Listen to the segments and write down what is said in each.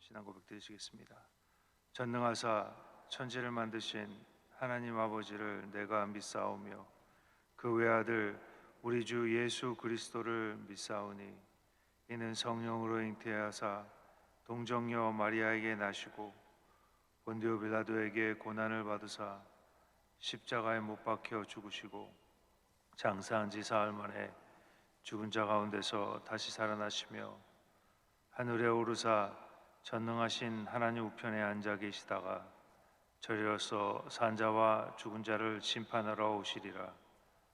신앙 고백 드리시겠습니다. 전능하사 천지를 만드신 하나님 아버지를 내가 믿사오며 그 외아들 우리 주 예수 그리스도를 믿사오니 이는 성령으로 잉태하사 동정녀 마리아에게 나시고 본디오 빌라도에게 고난을 받으사 십자가에 못 박혀 죽으시고 장사한 지 사흘 만에 죽은 자 가운데서 다시 살아나시며 하늘에 오르사 전능하신 하나님 우편에 앉아 계시다가 저리로서 산자와 죽은 자를 심판하러 오시리라.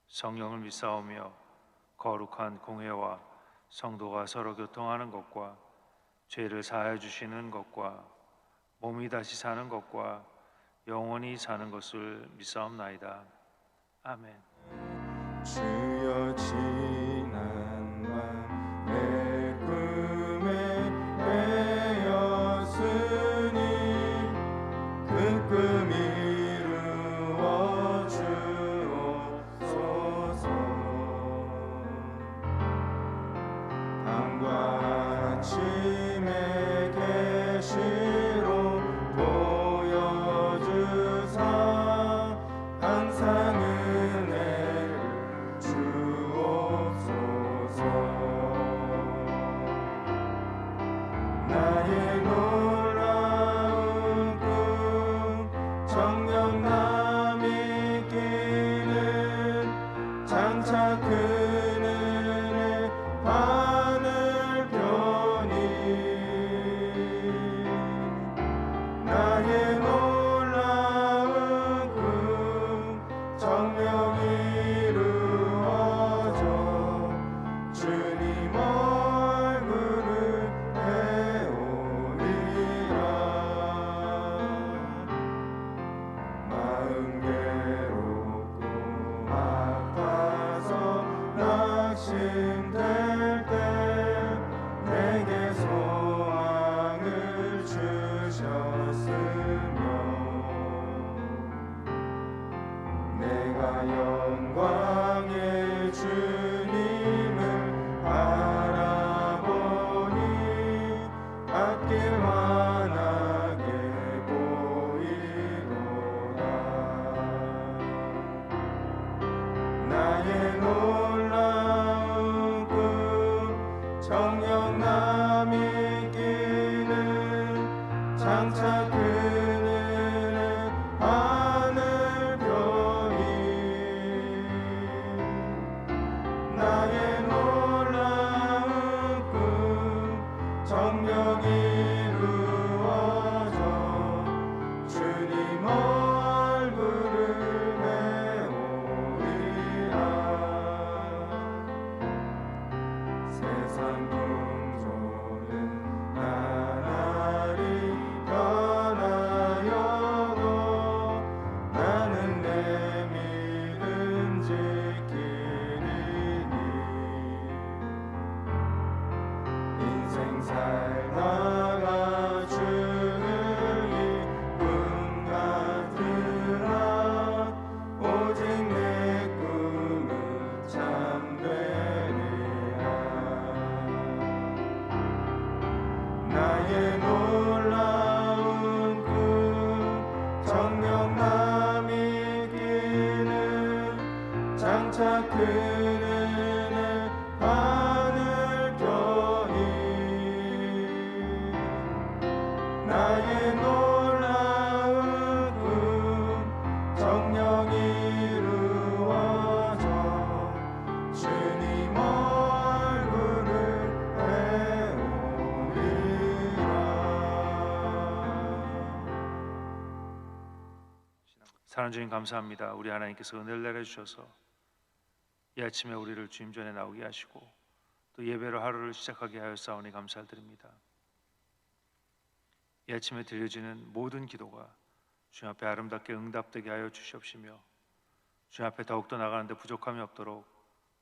성령을 믿사오며 거룩한 공회와 성도가 서로 교통하는 것과 죄를 사하여 주시는 것과 몸이 다시 사는 것과 영원히 사는 것을 믿사옵나이다. 아멘. 주여 지난 밤 내 꿈에 깨었으니 그 꿈 이루어 주옵소서. 밤과 아침에 계시로 보여주사 항상 은혜를 주옵소서. 나의 놀라운 꿈 정녕 남이 끼는 장차 큰 은혜 하늘편이 나의 놀라운 꿈 정녕 이루어져 주님 얼굴을 배우리라. 마음 괴롭고 아파서 낙심될 때 내게 소망을 주셨으며 내가 영광의 주님을 바라보니 앞길 환하게 보이도다. 나의 놀라운 꿈 정녕 남이 끼는 장차 큰 은혜 하늘편이 나의 놀라운 꿈 정녕 이루어져 주님 얼굴을 배우리라. 세상 풍조는 나날이 변하여도 나는 내 믿음 지키리니 인생 살다가 죽을 이 꿈 같으나 오직 내 꿈은 참되리라. 나의 놀라운 꿈 정녕 남이 끼는 장차 큰 은혜 하늘편이 나의 놀라운 꿈 정녕 이루어져 주님 얼굴을 배우리라. 사랑하는 주님 감사합니다. 우리 하나님께서 은혜를 내려주셔서 이 아침에 우리를 주님 전에 나오게 하시고 또 예배로 하루를 시작하게 하였사오니 감사를 드립니다. 이 아침에 드려지는 모든 기도가 주님 앞에 아름답게 응답되게 하여 주시옵시며 주님 앞에 더욱더 나가는데 부족함이 없도록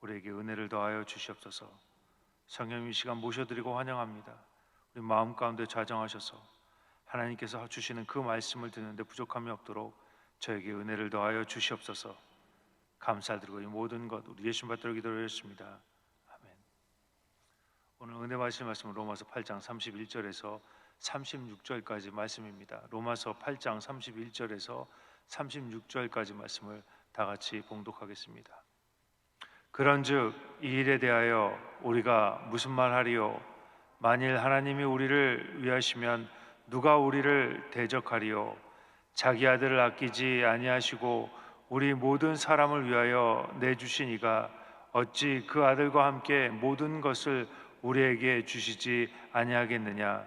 우리에게 은혜를 더하여 주시옵소서. 성령님 이 시간 모셔드리고 환영합니다. 우리 마음 가운데 좌정하셔서 하나님께서 주시는 그 말씀을 듣는데 부족함이 없도록 저에게 은혜를 더하여 주시옵소서. 감사드리고 이 모든 것 우리 예수 받들어 기도하였습니다. 아멘. 오늘 은혜 받으실 말씀은 로마서 8장 31절에서 36절까지 말씀입니다. 로마서 8장 31절에서 36절까지 말씀을 다 같이 봉독하겠습니다. 그런즉 이 일에 대하여 우리가 무슨 말하리요? 만일 하나님이 우리를 위하시면 누가 우리를 대적하리요? 자기 아들을 아끼지 아니하시고 우리 모든 사람을 위하여 내주시니가 어찌 그 아들과 함께 모든 것을 우리에게 주시지 아니하겠느냐?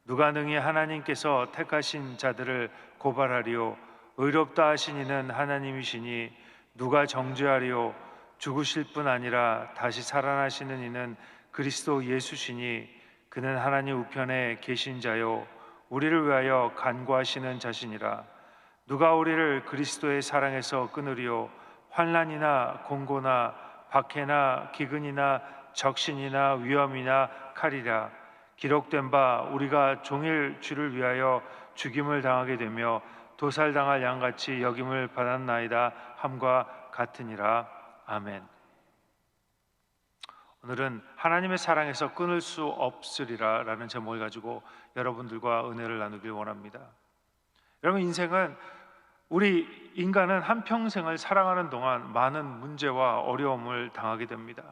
누가 능히 하나님께서 택하신 자들을 고발하리요? 의롭다 하신 이는 하나님이시니 누가 정죄하리요? 죽으실 뿐 아니라 다시 살아나시는 이는 그리스도 예수시니 그는 하나님 우편에 계신 자요 우리를 위하여 간구하시는 자시니라. 누가 우리를 그리스도의 사랑에서 끊으리요? 환난이나 공고나 박해나 기근이나 적신이나 위험이나 칼이라. 기록된 바 우리가 종일 주를 위하여 죽임을 당하게 되며 도살당할 양같이 여김을 받았나이다 함과 같으니라. 아멘. 오늘은 하나님의 사랑에서 끊을 수 없으리라 라는 제목을 가지고 여러분들과 은혜를 나누길 원합니다. 여러분, 우리 인간은 한평생을 살아가는 동안 많은 문제와 어려움을 당하게 됩니다.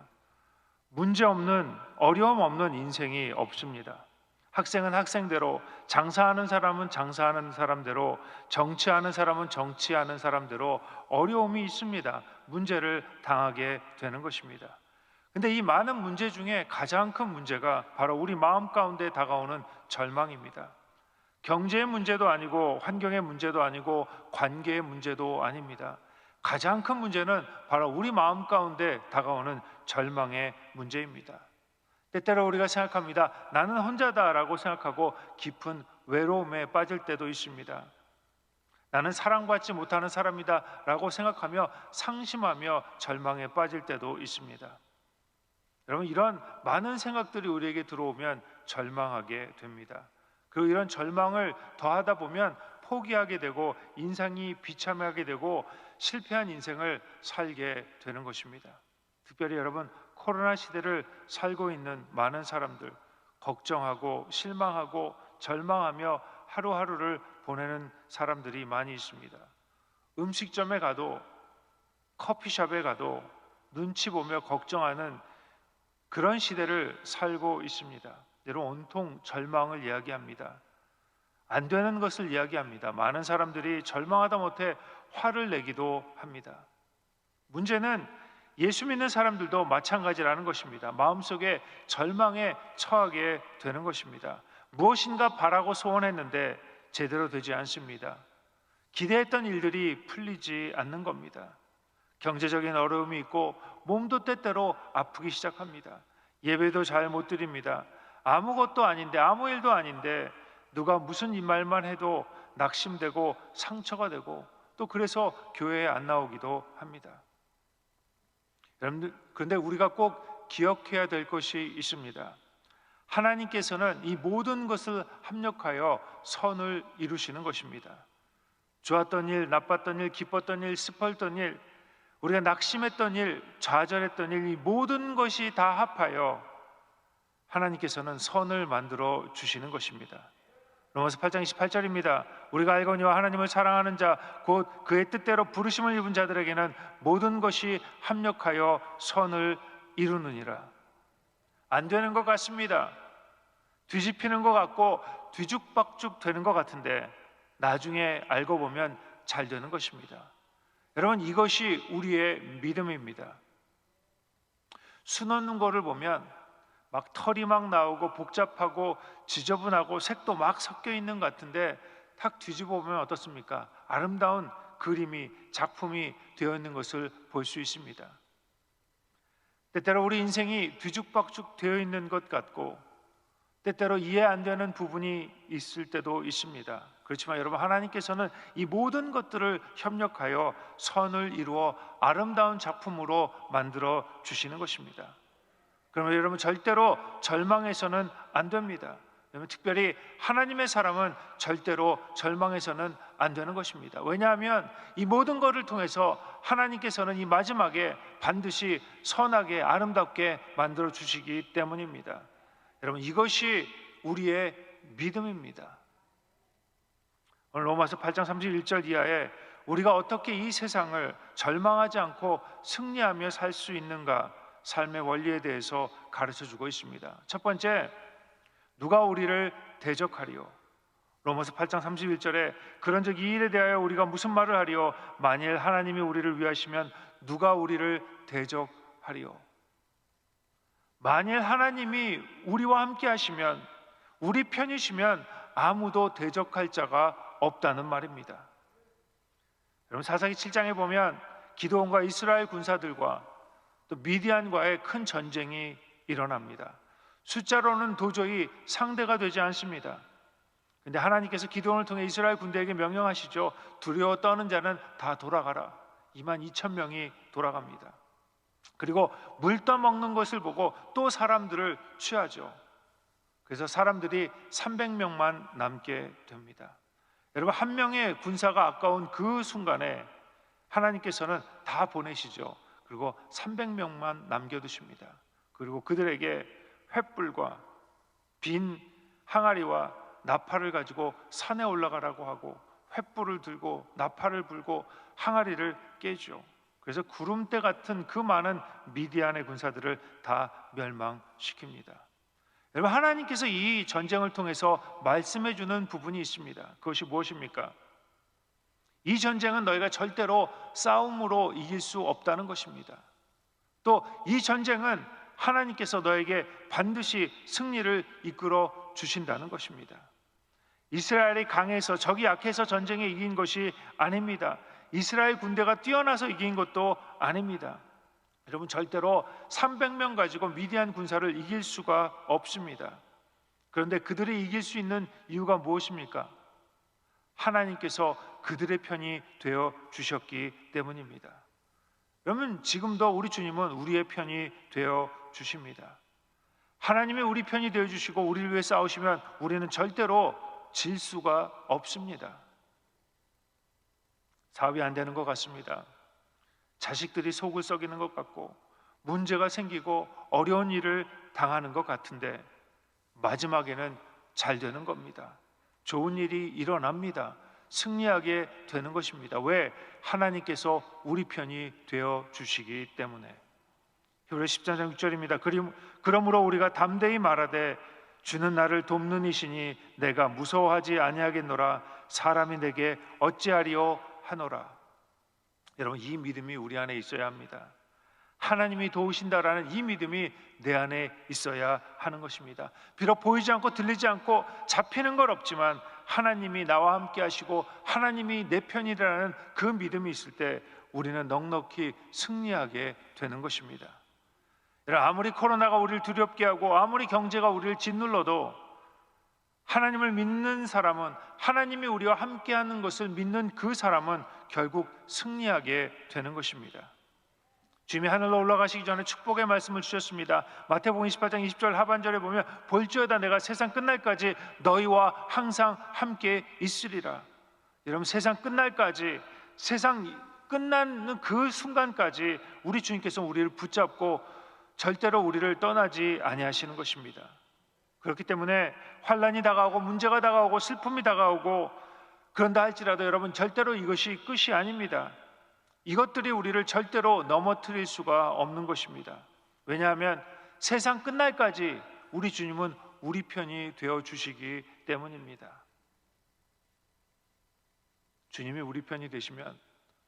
문제 없는, 어려움 없는 인생이 없습니다. 학생은 학생대로, 장사하는 사람은 장사하는 사람대로, 정치하는 사람은 정치하는 사람대로 어려움이 있습니다. 문제를 당하게 되는 것입니다. 근데 이 많은 문제 중에 가장 큰 문제가 바로 우리 마음 가운데 다가오는 절망입니다. 경제의 문제도 아니고 환경의 문제도 아니고 관계의 문제도 아닙니다. 가장 큰 문제는 바로 우리 마음 가운데 다가오는 절망의 문제입니다. 때때로 우리가 생각합니다. 나는 혼자다라고 생각하고 깊은 외로움에 빠질 때도 있습니다. 나는 사랑받지 못하는 사람이다 라고 생각하며 상심하며 절망에 빠질 때도 있습니다. 여러분, 이런 많은 생각들이 우리에게 들어오면 절망하게 됩니다. 그리고 이런 절망을 더하다 보면 포기하게 되고 인생이 비참하게 되고 실패한 인생을 살게 되는 것입니다. 특별히 여러분, 코로나 시대를 살고 있는 많은 사람들, 걱정하고 실망하고 절망하며 하루하루를 보내는 사람들이 많이 있습니다. 음식점에 가도 커피숍에 가도 눈치 보며 걱정하는 그런 시대를 살고 있습니다. 여러분, 온통 절망을 이야기합니다. 안 되는 것을 이야기합니다. 많은 사람들이 절망하다 못해 화를 내기도 합니다. 문제는 예수 믿는 사람들도 마찬가지라는 것입니다. 마음속에 절망에 처하게 되는 것입니다. 무엇인가 바라고 소원했는데 제대로 되지 않습니다. 기대했던 일들이 풀리지 않는 겁니다. 경제적인 어려움이 있고 몸도 때때로 아프기 시작합니다. 예배도 잘 못 드립니다. 아무것도 아닌데, 아무 일도 아닌데 누가 무슨 이 말만 해도 낙심되고 상처가 되고 또 그래서 교회에 안 나오기도 합니다. 여러분들, 그런데 우리가 꼭 기억해야 될 것이 있습니다. 하나님께서는 이 모든 것을 합력하여 선을 이루시는 것입니다. 좋았던 일, 나빴던 일, 기뻤던 일, 슬펐던 일, 우리가 낙심했던 일, 좌절했던 일, 이 모든 것이 다 합하여 하나님께서는 선을 만들어 주시는 것입니다. 로마서 8장 28절입니다. 우리가 알거니와 하나님을 사랑하는 자 곧 그의 뜻대로 부르심을 입은 자들에게는 모든 것이 합력하여 선을 이루느니라. 안 되는 것 같습니다. 뒤집히는 것 같고 뒤죽박죽 되는 것 같은데 나중에 알고 보면 잘 되는 것입니다. 여러분, 이것이 우리의 믿음입니다. 수놓는 거를 보면 막 털이 막 나오고 복잡하고 지저분하고 색도 막 섞여 있는 것 같은데 탁 뒤집어 보면 어떻습니까? 아름다운 그림이, 작품이 되어 있는 것을 볼 수 있습니다. 때때로 우리 인생이 뒤죽박죽 되어 있는 것 같고 때때로 이해 안 되는 부분이 있을 때도 있습니다. 그렇지만 여러분, 하나님께서는 이 모든 것들을 협력하여 선을 이루어 아름다운 작품으로 만들어 주시는 것입니다. 그러면 여러분, 절대로 절망해서는 안 됩니다. 특별히 하나님의 사람은 절대로 절망해서는 안 되는 것입니다. 왜냐하면 이 모든 것을 통해서 하나님께서는 이 마지막에 반드시 선하게 아름답게 만들어 주시기 때문입니다. 여러분, 이것이 우리의 믿음입니다. 오늘 로마서 8장 31절 이하에 우리가 어떻게 이 세상을 절망하지 않고 승리하며 살 수 있는가, 삶의 원리에 대해서 가르쳐주고 있습니다. 첫 번째, 누가 우리를 대적하리요? 로마서 8장 31절에 그런즉 이 일에 대하여 우리가 무슨 말을 하리요? 만일 하나님이 우리를 위하시면 누가 우리를 대적하리요? 만일 하나님이 우리와 함께 하시면, 우리 편이시면 아무도 대적할 자가 없다는 말입니다. 여러분, 사사기 7장에 보면 기드온과 이스라엘 군사들과 또 미디안과의 큰 전쟁이 일어납니다. 숫자로는 도저히 상대가 되지 않습니다. 근데 하나님께서 기드온을 통해 이스라엘 군대에게 명령하시죠. 두려워 떠는 자는 다 돌아가라. 22,000명이 돌아갑니다. 그리고 물 떠먹는 것을 보고 또 사람들을 취하죠. 그래서 사람들이 300명만 남게 됩니다. 여러분, 한 명의 군사가 아까운 그 순간에 하나님께서는 다 보내시죠. 그리고 300명만 남겨두십니다. 그리고 그들에게 횃불과 빈 항아리와 나팔을 가지고 산에 올라가라고 하고 횃불을 들고 나팔을 불고 항아리를 깨죠. 그래서 구름대 같은 그 많은 미디안의 군사들을 다 멸망시킵니다. 여러분, 하나님께서 이 전쟁을 통해서 말씀해 주는 부분이 있습니다. 그것이 무엇입니까? 이 전쟁은 너희가 절대로 싸움으로 이길 수 없다는 것입니다. 또 이 전쟁은 하나님께서 너에게 반드시 승리를 이끌어 주신다는 것입니다. 이스라엘이 강해서, 적이 약해서 전쟁에 이긴 것이 아닙니다. 이스라엘 군대가 뛰어나서 이긴 것도 아닙니다. 여러분, 절대로 300명 가지고 미디안 군사를 이길 수가 없습니다. 그런데 그들이 이길 수 있는 이유가 무엇입니까? 하나님께서 그들의 편이 되어 주셨기 때문입니다. 여러분, 지금도 우리 주님은 우리의 편이 되어 주십니다. 하나님이 우리 편이 되어 주시고 우리를 위해 싸우시면 우리는 절대로 질 수가 없습니다. 사업이 안 되는 것 같습니다. 자식들이 속을 썩이는 것 같고 문제가 생기고 어려운 일을 당하는 것 같은데 마지막에는 잘 되는 겁니다. 좋은 일이 일어납니다. 승리하게 되는 것입니다. 왜? 하나님께서 우리 편이 되어 주시기 때문에. 히브리서 14장 6절입니다. 그러므로 우리가 담대히 말하되 주는 나를 돕는 이시니 내가 무서워하지 아니하겠노라. 사람이 내게 어찌하리요 하노라. 여러분, 이 믿음이 우리 안에 있어야 합니다. 하나님이 도우신다라는 이 믿음이 내 안에 있어야 하는 것입니다. 비록 보이지 않고 들리지 않고 잡히는 건 없지만 하나님이 나와 함께 하시고 하나님이 내 편이라는 그 믿음이 있을 때 우리는 넉넉히 승리하게 되는 것입니다. 여러분, 아무리 코로나가 우리를 두렵게 하고 아무리 경제가 우리를 짓눌러도 하나님을 믿는 사람은, 하나님이 우리와 함께하는 것을 믿는 그 사람은 결국 승리하게 되는 것입니다. 주님이 하늘로 올라가시기 전에 축복의 말씀을 주셨습니다. 마태복음 28장 20절 하반절에 보면 볼지어다 내가 세상 끝날까지 너희와 항상 함께 있으리라. 여러분, 세상 끝날까지, 세상 끝나는 그 순간까지 우리 주님께서 우리를 붙잡고 절대로 우리를 떠나지 아니하시는 것입니다. 그렇기 때문에 환난이 다가오고 문제가 다가오고 슬픔이 다가오고 그런다 할지라도 여러분, 절대로 이것이 끝이 아닙니다. 이것들이 우리를 절대로 넘어뜨릴 수가 없는 것입니다. 왜냐하면 세상 끝날까지 우리 주님은 우리 편이 되어 주시기 때문입니다. 주님이 우리 편이 되시면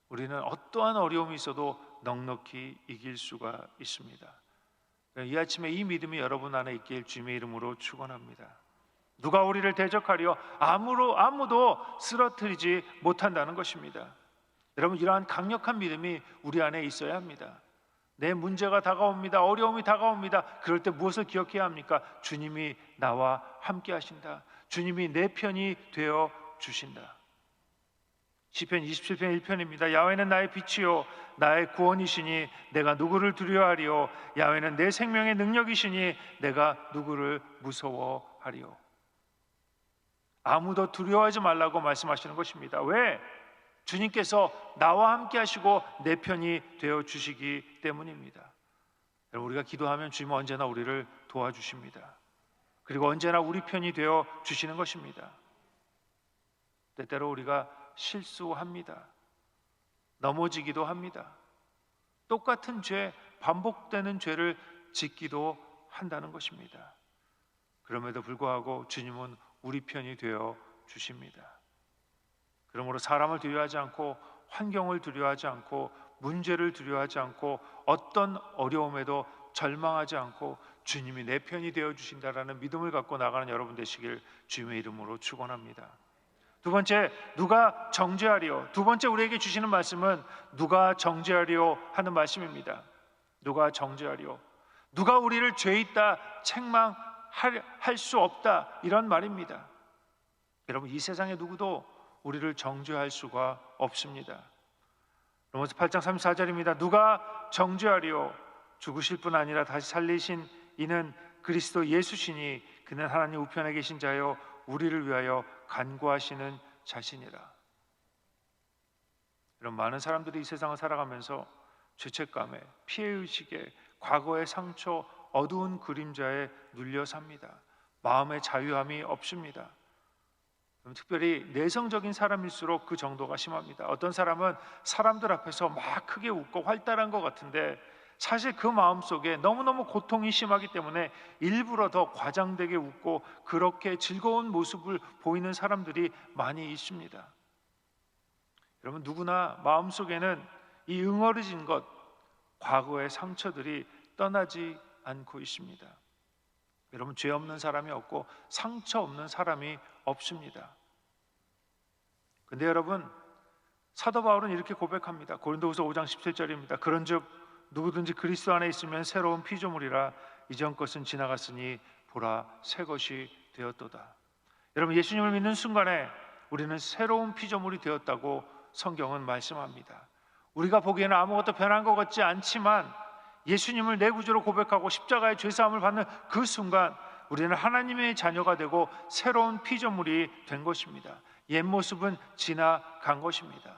우리는 어떠한 어려움이 있어도 넉넉히 이길 수가 있습니다. 이 아침에 이 믿음이 여러분 안에 있길 주님의 이름으로 축원합니다. 누가 우리를 대적하리요? 아무도 쓰러뜨리지 못한다는 것입니다. 여러분, 이러한 강력한 믿음이 우리 안에 있어야 합니다. 내 문제가 다가옵니다. 어려움이 다가옵니다. 그럴 때 무엇을 기억해야 합니까? 주님이 나와 함께 하신다. 주님이 내 편이 되어 주신다. 시편 27편 1편입니다. 야훼는 나의 빛이요 나의 구원이시니 내가 누구를 두려워하리요? 야훼는 내 생명의 능력이시니 내가 누구를 무서워하리요? 아무도 두려워하지 말라고 말씀하시는 것입니다. 왜? 주님께서 나와 함께 하시고 내 편이 되어 주시기 때문입니다. 우리가 기도하면 주님은 언제나 우리를 도와주십니다. 그리고 언제나 우리 편이 되어 주시는 것입니다. 때때로 우리가 실수합니다. 넘어지기도 합니다. 똑같은 죄, 반복되는 죄를 짓기도 한다는 것입니다. 그럼에도 불구하고 주님은 우리 편이 되어 주십니다. 그러므로 사람을 두려워하지 않고, 환경을 두려워하지 않고, 문제를 두려워하지 않고, 어떤 어려움에도 절망하지 않고 주님이 내 편이 되어 주신다라는 믿음을 갖고 나가는 여러분 되시길 주님의 이름으로 축원합니다. 두 번째, 누가 정죄하리요? 두 번째 우리에게 주시는 말씀은 누가 정죄하리요 하는 말씀입니다. 누가 정죄하리요? 누가 우리를 죄 있다 책망할 수 없다, 이런 말입니다. 여러분, 이 세상에 누구도 우리를 정죄할 수가 없습니다. 로마서 8장 34절입니다. 누가 정죄하리요? 죽으실 뿐 아니라 다시 살리신 이는 그리스도 예수시니 그는 하나님 우편에 계신 자요 우리를 위하여 간구하시는 자신이라. 이런 많은 사람들이 이 세상을 살아가면서 죄책감에, 피해의식에, 과거의 상처, 어두운 그림자에 눌려 삽니다. 마음의 자유함이 없습니다. 특별히 내성적인 사람일수록 그 정도가 심합니다. 어떤 사람은 사람들 앞에서 막 크게 웃고 활달한 것 같은데 사실 그 마음속에 너무너무 고통이 심하기 때문에 일부러 더 과장되게 웃고 그렇게 즐거운 모습을 보이는 사람들이 많이 있습니다. 여러분, 누구나 마음속에는 이 응어리진 것, 과거의 상처들이 떠나지 않고 있습니다. 여러분, 죄 없는 사람이 없고 상처 없는 사람이 없습니다. 근데 여러분, 사도 바울은 이렇게 고백합니다. 고린도후서 5장 17절입니다. 그런즉 누구든지 그리스도 안에 있으면 새로운 피조물이라 이전 것은 지나갔으니 보라 새 것이 되었도다. 여러분, 예수님을 믿는 순간에 우리는 새로운 피조물이 되었다고 성경은 말씀합니다. 우리가 보기에는 아무것도 변한 것 같지 않지만 예수님을 내 구주로 고백하고 십자가의 죄사함을 받는 그 순간 우리는 하나님의 자녀가 되고 새로운 피조물이 된 것입니다. 옛 모습은 지나간 것입니다.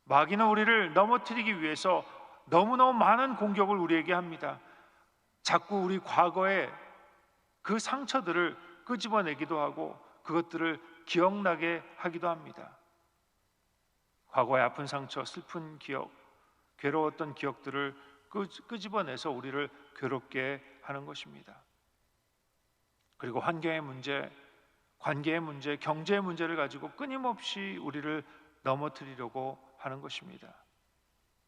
마귀는 우리를 넘어뜨리기 위해서 너무너무 많은 공격을 우리에게 합니다. 자꾸 우리 과거의 그 상처들을 끄집어내기도 하고 그것들을 기억나게 하기도 합니다. 과거의 아픈 상처, 슬픈 기억, 괴로웠던 기억들을 끄집어내서 우리를 괴롭게 하는 것입니다. 그리고 환경의 문제, 관계의 문제, 경제의 문제를 가지고 끊임없이 우리를 넘어뜨리려고 하는 것입니다.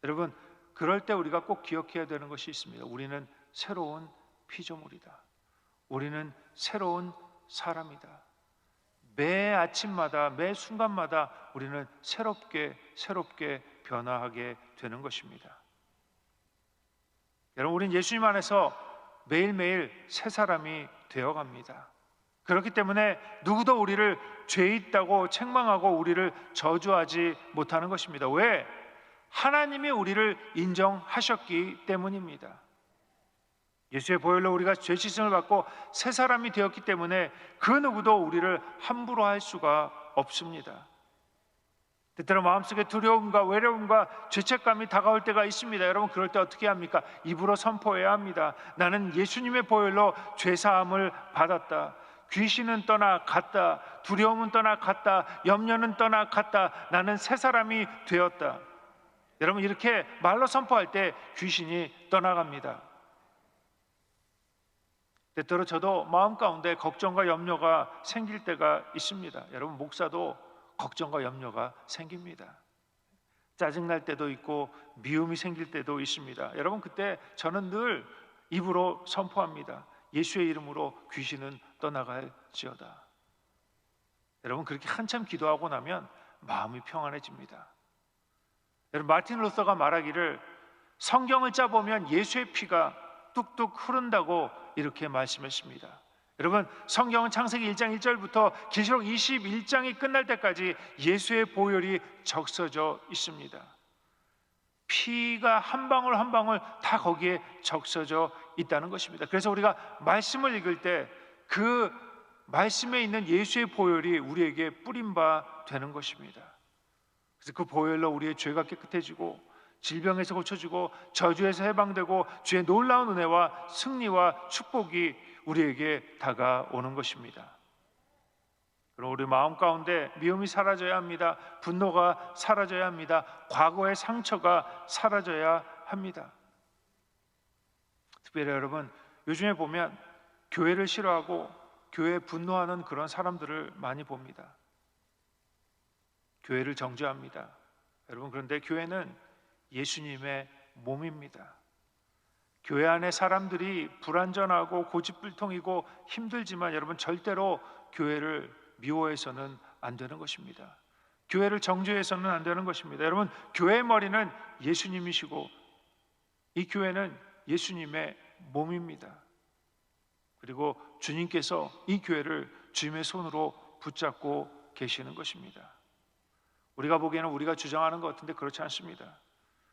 여러분, 그럴 때 우리가 꼭 기억해야 되는 것이 있습니다. 우리는 새로운 피조물이다. 우리는 새로운 사람이다. 매 아침마다, 매 순간마다 우리는 새롭게 변화하게 되는 것입니다. 여러분, 우리는 예수님 안에서 매일매일 새 사람이 되어갑니다. 그렇기 때문에 누구도 우리를 죄 있다고 책망하고 우리를 저주하지 못하는 것입니다. 왜? 하나님이 우리를 인정하셨기 때문입니다. 예수의 보혈로 우리가 죄 씻음을 받고 새 사람이 되었기 때문에 그 누구도 우리를 함부로 할 수가 없습니다. 때때로 마음속에 두려움과 외로움과 죄책감이 다가올 때가 있습니다. 여러분, 그럴 때 어떻게 합니까? 입으로 선포해야 합니다. 나는 예수님의 보혈로 죄사함을 받았다. 귀신은 떠나갔다. 두려움은 떠나갔다. 염려는 떠나갔다. 나는 새 사람이 되었다. 여러분, 이렇게 말로 선포할 때 귀신이 떠나갑니다. 때때로 저도 마음 가운데 걱정과 염려가 생길 때가 있습니다. 여러분, 목사도 걱정과 염려가 생깁니다. 짜증날 때도 있고 미움이 생길 때도 있습니다. 여러분, 그때 저는 늘 입으로 선포합니다. 예수의 이름으로 귀신은 떠나갈지어다. 여러분, 그렇게 한참 기도하고 나면 마음이 평안해집니다. 여러분, 마틴 루터가 말하기를 성경을 짜보면 예수의 피가 뚝뚝 흐른다고 이렇게 말씀했습니다. 여러분, 성경은 창세기 1장 1절부터 계시록 21장이 끝날 때까지 예수의 보혈이 적셔져 있습니다. 피가 한 방울 한 방울 다 거기에 적셔져 있다는 것입니다. 그래서 우리가 말씀을 읽을 때 그 말씀에 있는 예수의 보혈이 우리에게 뿌린 바 되는 것입니다. 그래서 그 보혈로 우리의 죄가 깨끗해지고 질병에서 고쳐지고 저주에서 해방되고 주의 놀라운 은혜와 승리와 축복이 우리에게 다가오는 것입니다. 그럼 우리 마음 가운데 미움이 사라져야 합니다. 분노가 사라져야 합니다. 과거의 상처가 사라져야 합니다. 특별히 여러분, 요즘에 보면 교회를 싫어하고 교회에 분노하는 그런 사람들을 많이 봅니다. 교회를 정죄합니다. 여러분, 그런데 교회는 예수님의 몸입니다. 교회 안에 사람들이 불완전하고 고집불통이고 힘들지만 여러분, 절대로 교회를 미워해서는 안 되는 것입니다. 교회를 정죄해서는 안 되는 것입니다. 여러분, 교회의 머리는 예수님이시고 이 교회는 예수님의 몸입니다. 그리고 주님께서 이 교회를 주님의 손으로 붙잡고 계시는 것입니다. 우리가 보기에는 우리가 주장하는 것 같은데 그렇지 않습니다.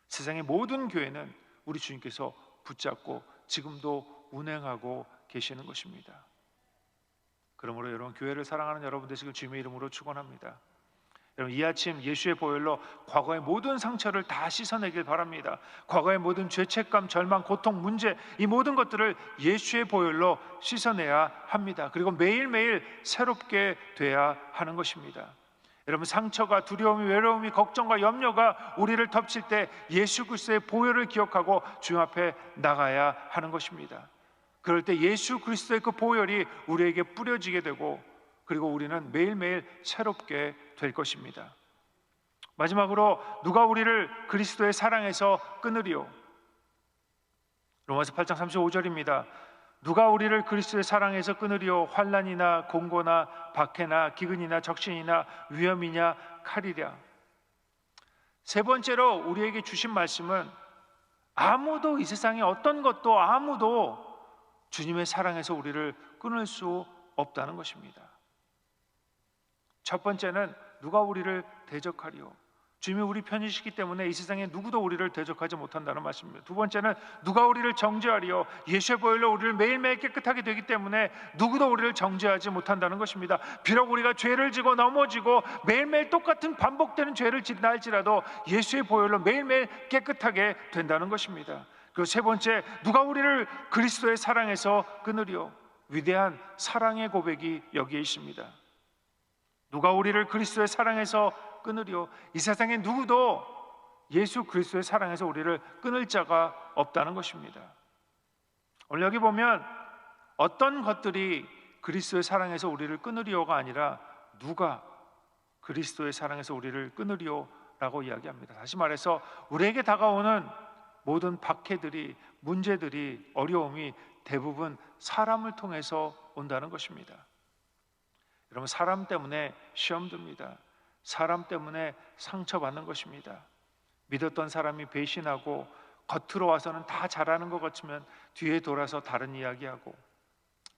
세상의 모든 교회는 우리 주님께서 붙잡고 지금도 운행하고 계시는 것입니다. 그러므로 여러분, 교회를 사랑하는 여러분 되시길 주님의 이름으로 축원합니다. 여러분, 이 아침 예수의 보혈로 과거의 모든 상처를 다 씻어내길 바랍니다. 과거의 모든 죄책감, 절망, 고통, 문제, 이 모든 것들을 예수의 보혈로 씻어내야 합니다. 그리고 매일매일 새롭게 돼야 하는 것입니다. 여러분, 상처가, 두려움이, 외로움이, 걱정과 염려가 우리를 덮칠 때 예수 그리스도의 보혈을 기억하고 주님 앞에 나가야 하는 것입니다. 그럴 때 예수 그리스도의 그 보혈이 우리에게 뿌려지게 되고 그리고 우리는 매일매일 새롭게 될 것입니다. 마지막으로 누가 우리를 그리스도의 사랑에서 끊으리요? 로마서 8장 35절입니다. 누가 우리를 그리스도의 사랑에서 끊으리요? 환난이나 공고나 박해나 기근이나 적신이나 위험이냐 칼이랴. 세 번째로 우리에게 주신 말씀은 아무도, 이 세상에 어떤 것도 아무도 주님의 사랑에서 우리를 끊을 수 없다는 것입니다. 첫 번째는 누가 우리를 대적하리요? 주님이 우리 편이시기 때문에 이 세상에 누구도 우리를 대적하지 못한다는 말씀입니다. 두 번째는 누가 우리를 정죄하리요? 예수의 보혈로 우리를 매일매일 깨끗하게 되기 때문에 누구도 우리를 정죄하지 못한다는 것입니다. 비록 우리가 죄를 지고 넘어지고 매일매일 똑같은 반복되는 죄를 짓나 할지라도 예수의 보혈로 매일매일 깨끗하게 된다는 것입니다. 그리고 세 번째, 누가 우리를 그리스도의 사랑에서 끊으리요? 위대한 사랑의 고백이 여기에 있습니다. 누가 우리를 그리스도의 사랑에서 끊으리요? 이 세상에 누구도 예수 그리스도의 사랑에서 우리를 끊을 자가 없다는 것입니다. 오늘 여기 보면 어떤 것들이 그리스도의 사랑에서 우리를 끊으리요가 아니라 누가 그리스도의 사랑에서 우리를 끊으리요? 라고 이야기합니다. 다시 말해서 우리에게 다가오는 모든 박해들이, 문제들이, 어려움이 대부분 사람을 통해서 온다는 것입니다. 여러분, 사람 때문에 시험 듭니다. 사람 때문에 상처받는 것입니다. 믿었던 사람이 배신하고 겉으로 와서는 다 잘하는 것 같으면 뒤에 돌아서 다른 이야기하고,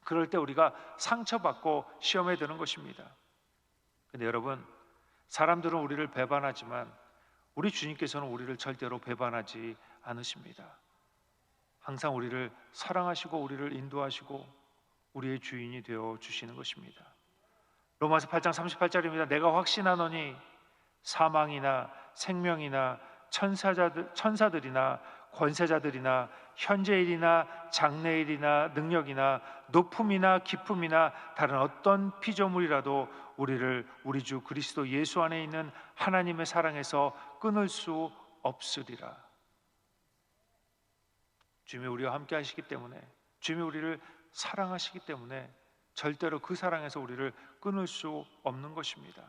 그럴 때 우리가 상처받고 시험에 드는 것입니다. 근데 여러분, 사람들은 우리를 배반하지만 우리 주님께서는 우리를 절대로 배반하지 않으십니다. 항상 우리를 사랑하시고 우리를 인도하시고 우리의 주인이 되어 주시는 것입니다. 로마서 8장 38절입니다. 내가 확신하노니 사망이나 생명이나 천사들이나 권세자들이나 현재일이나 장래일이나 능력이나 높음이나 깊음이나 다른 어떤 피조물이라도 우리를 우리 주 그리스도 예수 안에 있는 하나님의 사랑에서 끊을 수 없으리라. 주님이 우리와 함께 하시기 때문에, 주님이 우리를 사랑하시기 때문에 절대로 그 사랑에서 우리를 끊을 수 없는 것입니다.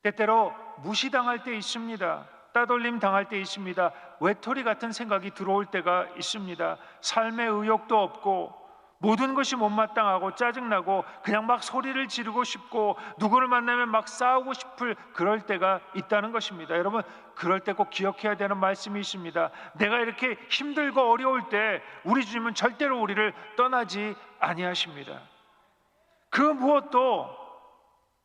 때때로 무시당할 때 있습니다. 따돌림 당할 때 있습니다. 외톨이 같은 생각이 들어올 때가 있습니다. 삶의 의욕도 없고 모든 것이 못마땅하고 짜증나고 그냥 막 소리를 지르고 싶고 누구를 만나면 막 싸우고 싶을 그럴 때가 있다는 것입니다. 여러분, 그럴 때 꼭 기억해야 되는 말씀이 있습니다. 내가 이렇게 힘들고 어려울 때 우리 주님은 절대로 우리를 떠나지 아니하십니다. 그 무엇도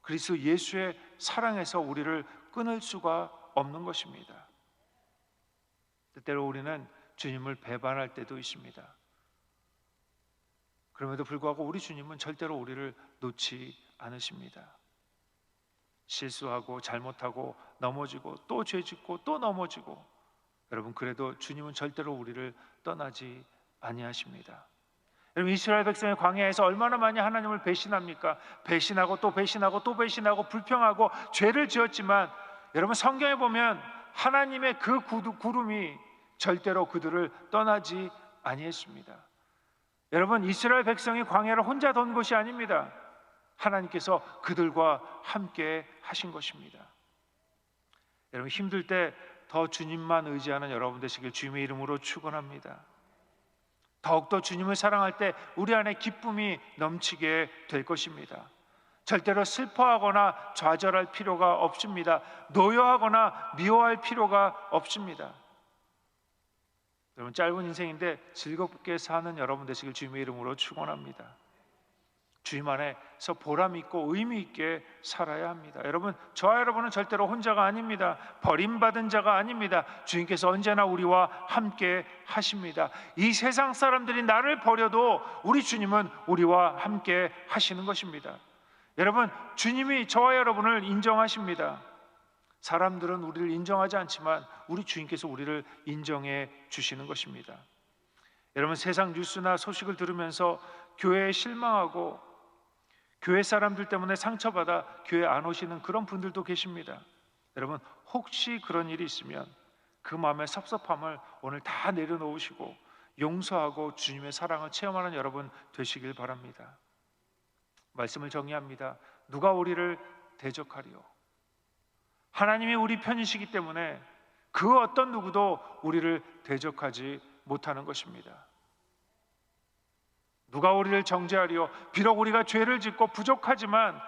그리스도 예수의 사랑에서 우리를 끊을 수가 없는 것입니다. 때때로 우리는 주님을 배반할 때도 있습니다. 그럼에도 불구하고 우리 주님은 절대로 우리를 놓지 않으십니다. 실수하고 잘못하고 넘어지고 또 죄짓고 또 여러분, 그래도 주님은 절대로 우리를 떠나지 아니하십니다. 여러분, 이스라엘 백성의 광야에서 얼마나 많이 하나님을 배신합니까? 배신하고 또 배신하고 또 배신하고 불평하고 죄를 지었지만, 여러분, 성경에 보면 하나님의 그 구름이 절대로 그들을 떠나지 아니했습니다. 여러분, 이스라엘 백성이 광야를 혼자 돈 것이 아닙니다. 하나님께서 그들과 함께 하신 것입니다. 여러분, 힘들 때 더 주님만 의지하는 여러분 되시길 주님의 이름으로 축원합니다. 더욱더 주님을 사랑할 때 우리 안에 기쁨이 넘치게 될 것입니다. 절대로 슬퍼하거나 좌절할 필요가 없습니다. 노여하거나 미워할 필요가 없습니다. 여러분, 짧은 인생인데 즐겁게 사는 여러분 되시길 주님의 이름으로 축원합니다. 주님 안에서 보람 있고 의미 있게 살아야 합니다. 여러분, 저와 여러분은 절대로 혼자가 아닙니다. 버림받은 자가 아닙니다. 주님께서 언제나 우리와 함께 하십니다. 이 세상 사람들이 나를 버려도 우리 주님은 우리와 함께 하시는 것입니다. 여러분, 주님이 저와 여러분을 인정하십니다. 사람들은 우리를 인정하지 않지만 우리 주님께서 우리를 인정해 주시는 것입니다. 여러분, 세상 뉴스나 소식을 들으면서 교회에 실망하고 교회 사람들 때문에 상처받아 교회 안 오시는 그런 분들도 계십니다. 여러분, 혹시 그런 일이 있으면 그 마음의 섭섭함을 오늘 다 내려놓으시고 용서하고 주님의 사랑을 체험하는 여러분 되시길 바랍니다. 말씀을 정리합니다. 누가 우리를 대적하리요? 하나님이 우리 편이시기 때문에 그 어떤 누구도 우리를 대적하지 못하는 것입니다. 누가 우리를 정죄하리요? 비록 우리가 죄를 짓고 부족하지만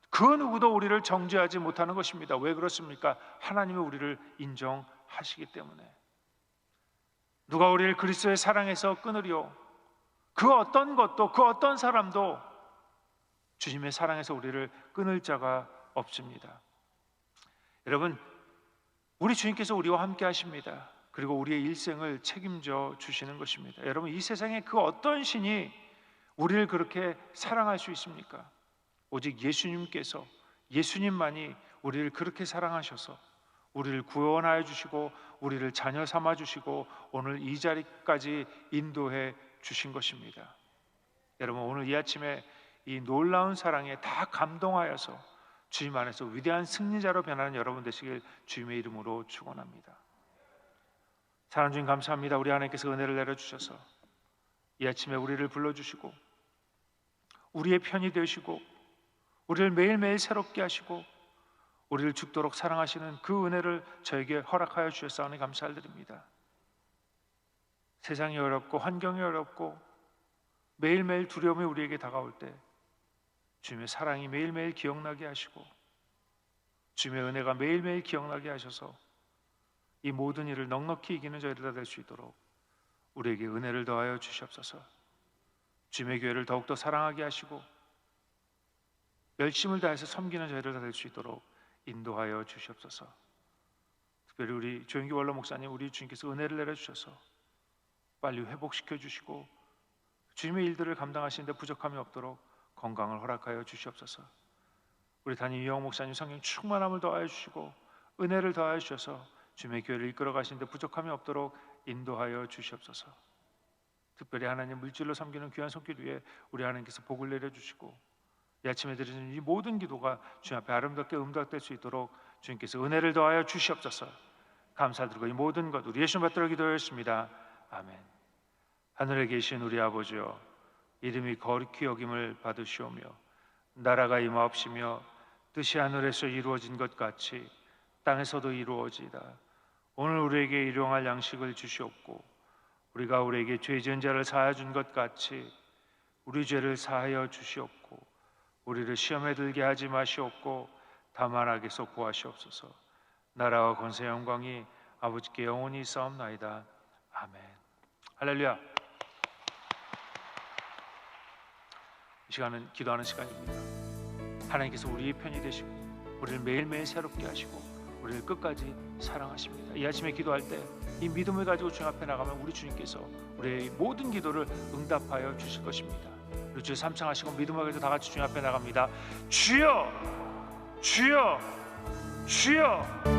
그 누구도 우리를 정죄하지 못하는 것입니다. 왜 그렇습니까? 하나님이 우리를 인정하시기 때문에. 누가 우리를 그리스도의 사랑에서 끊으리요? 그 어떤 것도 그 어떤 사람도 주님의 사랑에서 우리를 끊을 자가 없습니다. 여러분, 우리 주님께서 우리와 함께 하십니다. 그리고 우리의 일생을 책임져 주시는 것입니다. 여러분, 이 세상에 그 어떤 신이 우리를 그렇게 사랑할 수 있습니까? 오직 예수님께서, 예수님만이 우리를 그렇게 사랑하셔서 우리를 구원하여 주시고 우리를 자녀 삼아 주시고 오늘 이 자리까지 인도해 주신 것입니다. 여러분, 오늘 이 아침에 이 놀라운 사랑에 다 감동하여서 주님 안에서 위대한 승리자로 변하는 여러분 되시길 주님의 이름으로 축원합니다. 사랑하는 주님, 감사합니다. 우리 하나님께서 은혜를 내려주셔서 이 아침에 우리를 불러주시고 우리의 편이 되시고 우리를 매일매일 새롭게 하시고 우리를 죽도록 사랑하시는 그 은혜를 저에게 허락하여 주셨사오니 감사를 드립니다. 세상이 어렵고 환경이 어렵고 매일매일 두려움이 우리에게 다가올 때 주님의 사랑이 매일매일 기억나게 하시고 주님의 은혜가 매일매일 기억나게 하셔서 이 모든 일을 넉넉히 이기는 저희들 다 될 수 있도록 우리에게 은혜를 더하여 주시옵소서. 주님의 교회를 더욱더 사랑하게 하시고 열심을 다해서 섬기는 저희들 다 될 수 있도록 인도하여 주시옵소서. 특별히 우리 조영기 원로 목사님, 우리 주님께서 은혜를 내려주셔서 빨리 회복시켜 주시고 주님의 일들을 감당하시는데 부족함이 없도록 건강을 허락하여 주시옵소서. 우리 담임 이영 목사님 성령 충만함을 더하여 주시고 은혜를 더하여 주셔서 주님의 교회를 이끌어 가시는데 부족함이 없도록 인도하여 주시옵소서. 특별히 하나님 물질로 섬기는 귀한 손길 위에 우리 하나님께서 복을 내려주시고 이 아침에 드리는 이 모든 기도가 주님 앞에 아름답게 응답될 수 있도록 주님께서 은혜를 더하여 주시옵소서. 감사드리고 이 모든 것 우리 예수 받들어 기도하였습니다. 아멘. 하늘에 계신 우리 아버지여, 이름이 거룩히 여김을 받으시오며 나라가 임하옵시며 뜻이 하늘에서 이루어진 것 같이 땅에서도 이루어지이다. 오늘 우리에게 일용할 양식을 주시옵고 우리가 우리에게 죄 지은 자를 사하여 준 것 같이 우리 죄를 사하여 주시옵고 우리를 시험에 들게 하지 마시옵고 다만 악에서 구하시옵소서. 나라와 권세 영광이 아버지께 영원히 있사옵나이다. 아멘. 할렐루야. 이 시간은 기도하는 시간입니다. 하나님께서 우리의 편이 되시고 우리를 매일매일 새롭게 하시고 우리를 끝까지 사랑하십니다. 이 아침에 기도할 때 이 믿음을 가지고 주님 앞에 나가면 우리 주님께서 우리의 모든 기도를 응답하여 주실 것입니다. 우리 주 3창 하시고 믿음을 가지고 다 같이 주님 앞에 나갑니다. 주여, 주여, 주여.